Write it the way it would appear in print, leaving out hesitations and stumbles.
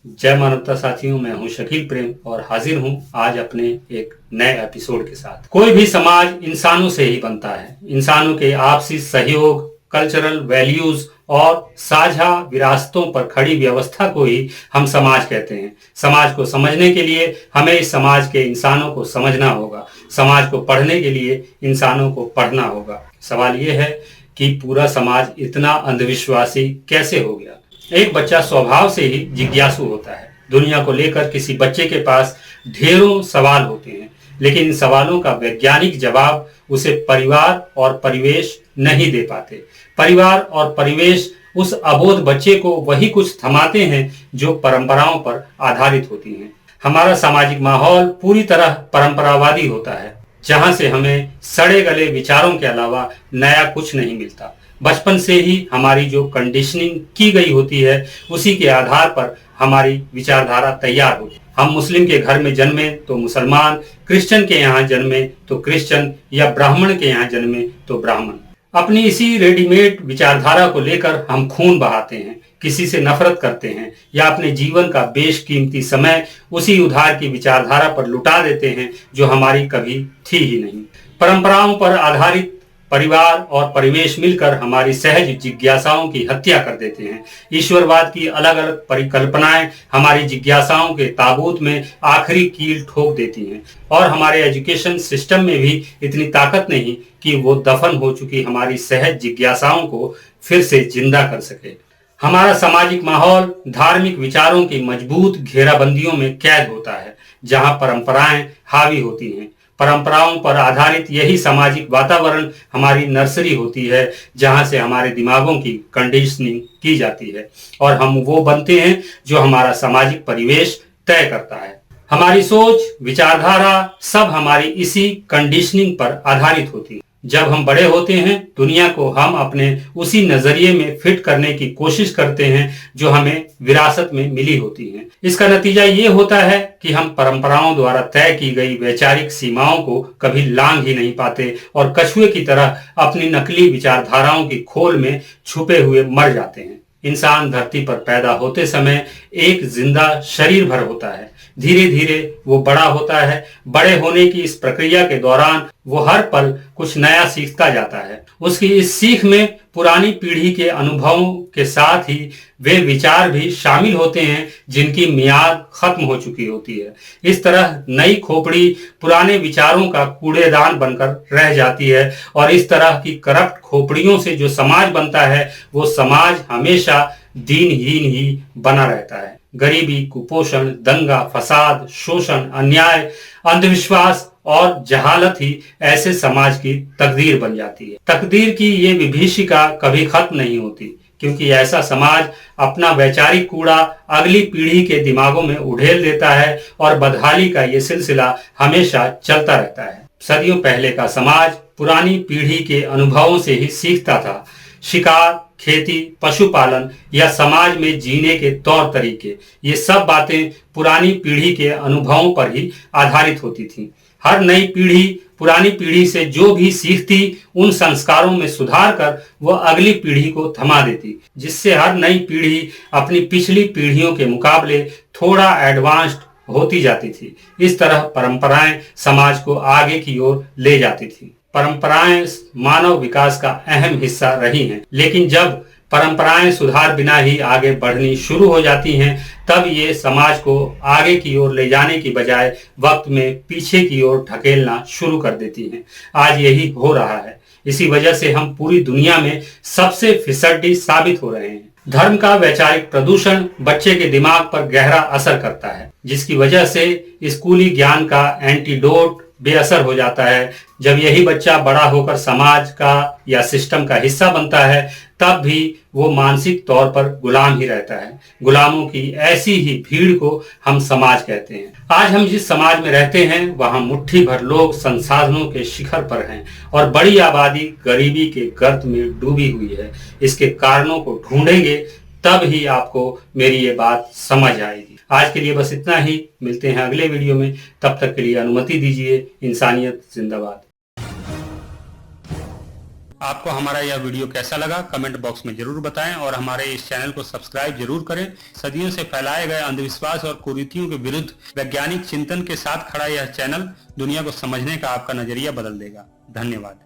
जय मानवता साथियों, मैं हूं शकील प्रेम और हाजिर हूं आज अपने एक नए एपिसोड के साथ। कोई भी समाज इंसानों से ही बनता है। इंसानों के आपसी सहयोग, कल्चरल वैल्यूज और साझा विरासतों पर खड़ी व्यवस्था को ही हम समाज कहते हैं। समाज को समझने के लिए हमें इस समाज के इंसानों को समझना होगा। समाज को पढ़ने के लिए इंसानों को पढ़ना होगा। सवाल यह है कि पूरा समाज इतना अंधविश्वासी कैसे हो गया। एक बच्चा स्वभाव से ही जिज्ञासु होता है। दुनिया को लेकर किसी बच्चे के पास ढेरों सवाल होते हैं, लेकिन इन सवालों का वैज्ञानिक जवाब उसे परिवार और परिवेश नहीं दे पाते। परिवार और परिवेश उस अबोध बच्चे को वही कुछ थमाते हैं जो परंपराओं पर आधारित होती हैं। हमारा सामाजिक माहौल पूरी तरह परंपरावादी होता है, जहां से हमें सड़े गले विचारों के अलावा नया कुछ नहीं मिलता। बचपन से ही हमारी जो कंडीशनिंग की गई होती है, उसी के आधार पर हमारी विचारधारा तैयार होती है। हम मुस्लिम के घर में जन्मे तो मुसलमान, क्रिश्चियन के यहाँ जन्मे तो क्रिश्चियन, या ब्राह्मण के यहाँ जन्मे तो ब्राह्मण। अपनी इसी रेडीमेड विचारधारा को लेकर हम खून बहाते हैं, किसी से नफरत करते हैं, या अपने जीवन का बेशकीमती समय उसी उधार की विचारधारा पर लुटा देते हैं जो हमारी कभी थी ही नहीं। परंपराओं पर आधारित परिवार और परिवेश मिलकर हमारी सहज जिज्ञासाओं की हत्या कर देते हैं। ईश्वरवाद की अलग अलग परिकल्पनाएं हमारी जिज्ञासाओं के ताबूत में आखिरी कील ठोक देती हैं, और हमारे एजुकेशन सिस्टम में भी इतनी ताकत नहीं कि वो दफन हो चुकी हमारी सहज जिज्ञासाओं को फिर से जिंदा कर सके। हमारा सामाजिक माहौल धार्मिक विचारों की मजबूत घेराबंदियों में कैद होता है, जहां परंपराएं हावी होती हैं। परंपराओं पर आधारित यही सामाजिक वातावरण हमारी नर्सरी होती है, जहां से हमारे दिमागों की कंडीशनिंग की जाती है, और हम वो बनते हैं जो हमारा सामाजिक परिवेश तय करता है। हमारी सोच, विचारधारा सब हमारी इसी कंडीशनिंग पर आधारित होती है। जब हम बड़े होते हैं, दुनिया को हम अपने उसी नजरिए में फिट करने की कोशिश करते हैं जो हमें विरासत में मिली होती है। इसका नतीजा ये होता है कि हम परंपराओं द्वारा तय की गई वैचारिक सीमाओं को कभी लांघ ही नहीं पाते, और कछुए की तरह अपनी नकली विचारधाराओं की खोल में छुपे हुए मर जाते हैं। इंसान धरती पर पैदा होते समय एक जिंदा शरीर भर होता है। धीरे धीरे वो बड़ा होता है। बड़े होने की इस प्रक्रिया के दौरान वो हर पल कुछ नया सीखता जाता है। उसकी इस सीख में पुरानी पीढ़ी के अनुभवों के साथ ही वे विचार भी शामिल होते हैं जिनकी मियाद खत्म हो चुकी होती है। इस तरह नई खोपड़ी पुराने विचारों का कूड़ेदान बनकर रह जाती है, और इस तरह की करप्ट खोपड़ियों से जो समाज बनता है, वो समाज हमेशा दीनहीन ही बना रहता है। गरीबी, कुपोषण, दंगा, फसाद, शोषण, अन्याय, अंधविश्वास और जहालत ही ऐसे समाज की तकदीर बन जाती है। तकदीर की ये विभीषिका कभी खत्म नहीं होती, क्योंकि ऐसा समाज अपना वैचारिक कूड़ा अगली पीढ़ी के दिमागों में उड़ेल देता है, और बदहाली का ये सिलसिला हमेशा चलता रहता है। सदियों पहले का समाज पुरानी पीढ़ी के अनुभवों से ही सीखता था। शिकार, खेती, पशुपालन या समाज में जीने के तौर तरीके, ये सब बातें पुरानी पीढ़ी के अनुभवों पर ही आधारित होती थीं। हर नई पीढ़ी पुरानी पीढ़ी से जो भी सीखती, उन संस्कारों में सुधार कर वह अगली पीढ़ी को थमा देती, जिससे हर नई पीढ़ी अपनी पिछली पीढ़ियों के मुकाबले थोड़ा एडवांस्ड होती जाती थी। इस तरह परंपराएं समाज को आगे की ओर ले जाती थी। परंपराएं मानव विकास का अहम हिस्सा रही हैं, लेकिन जब परंपराएं सुधार बिना ही आगे बढ़नी शुरू हो जाती हैं, तब ये समाज को आगे की ओर ले जाने की बजाय वक्त में पीछे की ओर ढकेलना शुरू कर देती हैं। आज यही हो रहा है। इसी वजह से हम पूरी दुनिया में सबसे फिसड्डी साबित हो रहे हैं। धर्म का वैचारिक प्रदूषण बच्चे के दिमाग पर गहरा असर करता है, जिसकी वजह से स्कूली ज्ञान का एंटीडोट बेअसर हो जाता है। जब यही बच्चा बड़ा होकर समाज का या सिस्टम का हिस्सा बनता है, तब भी वो मानसिक तौर पर गुलाम ही रहता है। गुलामों की ऐसी ही भीड़ को हम समाज कहते हैं। आज हम जिस समाज में रहते हैं, वहां मुट्ठी भर लोग संसाधनों के शिखर पर हैं, और बड़ी आबादी गरीबी के गर्त में डूबी हुई है। इसके कारणों को ढूंढेंगे, तब ही आपको मेरी ये बात समझ आएगी। आज के लिए बस इतना ही। मिलते हैं अगले वीडियो में। तब तक के लिए अनुमति दीजिए। इंसानियत जिंदाबाद। आपको हमारा यह वीडियो कैसा लगा कमेंट बॉक्स में जरूर बताएं और हमारे इस चैनल को सब्सक्राइब जरूर करें। सदियों से फैलाए गए अंधविश्वास और कुरीतियों के विरुद्ध वैज्ञानिक चिंतन के साथ खड़ा यह चैनल दुनिया को समझने का आपका नजरिया बदल देगा। धन्यवाद।